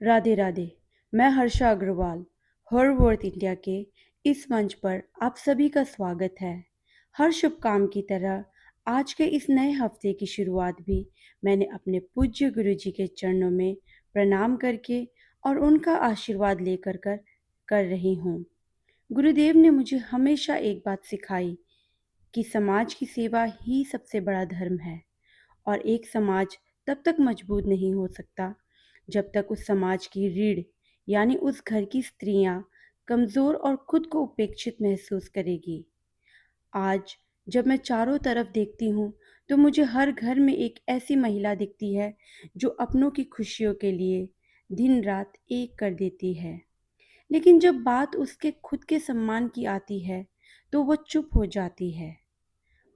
राधे राधे। मैं हर्षा अग्रवाल, हर worth India के इस मंच पर आप सभी का स्वागत है। हर शुभ काम की तरह आज के इस नए हफ्ते की शुरुआत भी मैंने अपने पूज्य गुरु जी के चरणों में प्रणाम करके और उनका आशीर्वाद लेकर कर रही हूँ। गुरुदेव ने मुझे हमेशा एक बात सिखाई कि समाज की सेवा ही सबसे बड़ा धर्म है और एक समाज तब तक मजबूत नहीं हो सकता जब तक उस समाज की रीढ़ यानी उस घर की स्त्रियां कमजोर और खुद को उपेक्षित महसूस करेगी। आज जब मैं चारों तरफ देखती हूँ तो मुझे हर घर में एक ऐसी महिला दिखती है जो अपनों की खुशियों के लिए दिन रात एक कर देती है। लेकिन जब बात उसके खुद के सम्मान की आती है तो वो चुप हो जाती है।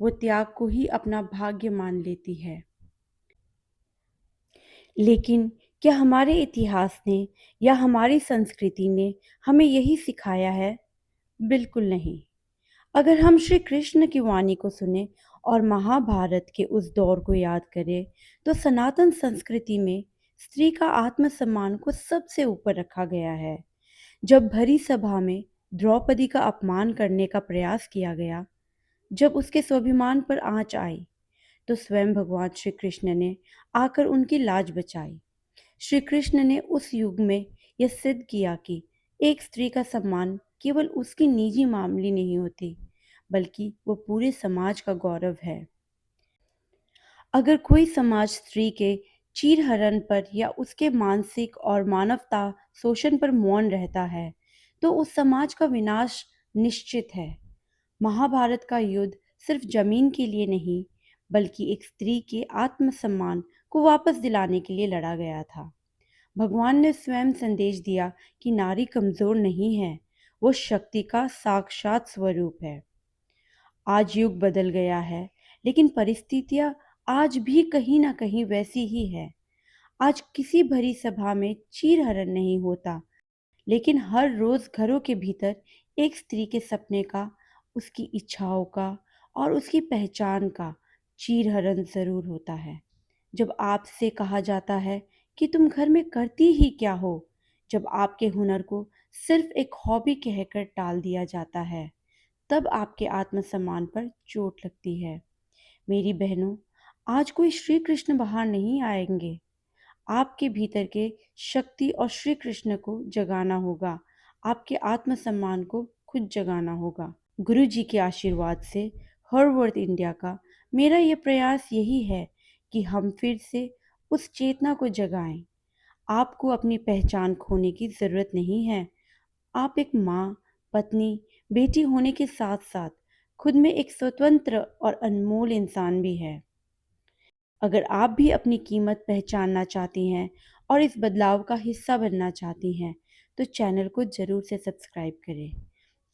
वो त्याग को ही अपना भाग्य मान लेती है। लेकिन क्या हमारे इतिहास ने या हमारी संस्कृति ने हमें यही सिखाया है? बिल्कुल नहीं। अगर हम श्री कृष्ण की वाणी को सुने और महाभारत के उस दौर को याद करें, तो सनातन संस्कृति में स्त्री का आत्मसम्मान को सबसे ऊपर रखा गया है। जब भरी सभा में द्रौपदी का अपमान करने का प्रयास किया गया, जब उसके स्वाभिमान पर आंच आई, तो स्वयं भगवान श्री कृष्ण ने आकर उनकी लाज बचाई। श्री कृष्ण ने उस युग में यह सिद्ध किया कि एक स्त्री का सम्मान केवल उसकी निजी मामले नहीं होती, बल्कि वो पूरे समाज का गौरव है। अगर कोई समाज स्त्री के चीरहरण पर या उसके मानसिक और मानवता शोषण पर मौन रहता है, तो उस समाज का विनाश निश्चित है। महाभारत का युद्ध सिर्फ जमीन के लिए नहीं, बल्कि एक स्त्री के आत्मसम्मान को वापस दिलाने के लिए लड़ा गया था। भगवान ने स्वयं संदेश दिया कि नारी कमजोर नहीं है, वो शक्ति का साक्षात स्वरूप है। आज युग बदल गया है, लेकिन परिस्थितियां आज भी कहीं ना कहीं वैसी ही है। आज किसी भरी सभा में चीरहरण नहीं होता, लेकिन हर रोज घरों के भीतर एक स्त्री के सपने का, उसकी इच्छाओं का और उसकी पहचान का चीरहरण जरूर होता है। जब आपसे कहा जाता है कि तुम घर में करती ही क्या हो, जब आपके हुनर को सिर्फ एक हॉबी कहकर टाल दिया जाता है, तब आपके आत्मसम्मान पर चोट लगती है। मेरी बहनों, आज कोई श्री कृष्ण बाहर नहीं आएंगे। आपके भीतर के शक्ति और श्री कृष्ण को जगाना होगा। आपके आत्मसम्मान को खुद जगाना होगा। गुरु जी के आशीर्वाद से हर वर्थ इंडिया का मेरा ये प्रयास यही है कि हम फिर से उस चेतना को जगाएं। आपको अपनी पहचान खोने की जरूरत नहीं है। आप एक माँ, पत्नी, बेटी होने के साथ साथ खुद में एक स्वतंत्र और अनमोल इंसान भी है। अगर आप भी अपनी कीमत पहचानना चाहती हैं और इस बदलाव का हिस्सा बनना चाहती हैं, तो चैनल को ज़रूर से सब्सक्राइब करें।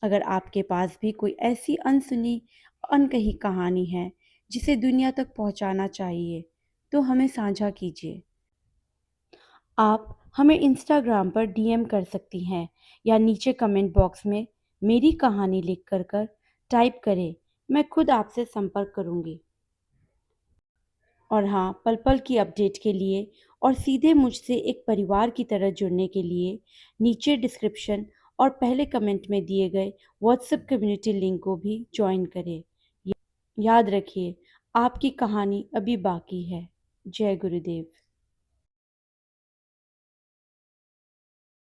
अगर आपके पास भी कोई ऐसी अनसुनी, अनकही कहानी है जिसे दुनिया तक पहुंचाना चाहिए, तो हमें साझा कीजिए। आप हमें इंस्टाग्राम पर डीएम कर सकती हैं या नीचे कमेंट बॉक्स में मेरी कहानी लिख कर टाइप करें। मैं खुद आपसे संपर्क करूंगी। और हाँ, पल पल की अपडेट के लिए और सीधे मुझसे एक परिवार की तरह जुड़ने के लिए नीचे डिस्क्रिप्शन और पहले कमेंट में दिए गए व्हाट्सएप कम्युनिटी लिंक को भी ज्वाइन करें। याद रखिए, आपकी कहानी अभी बाकी है। जय गुरुदेव।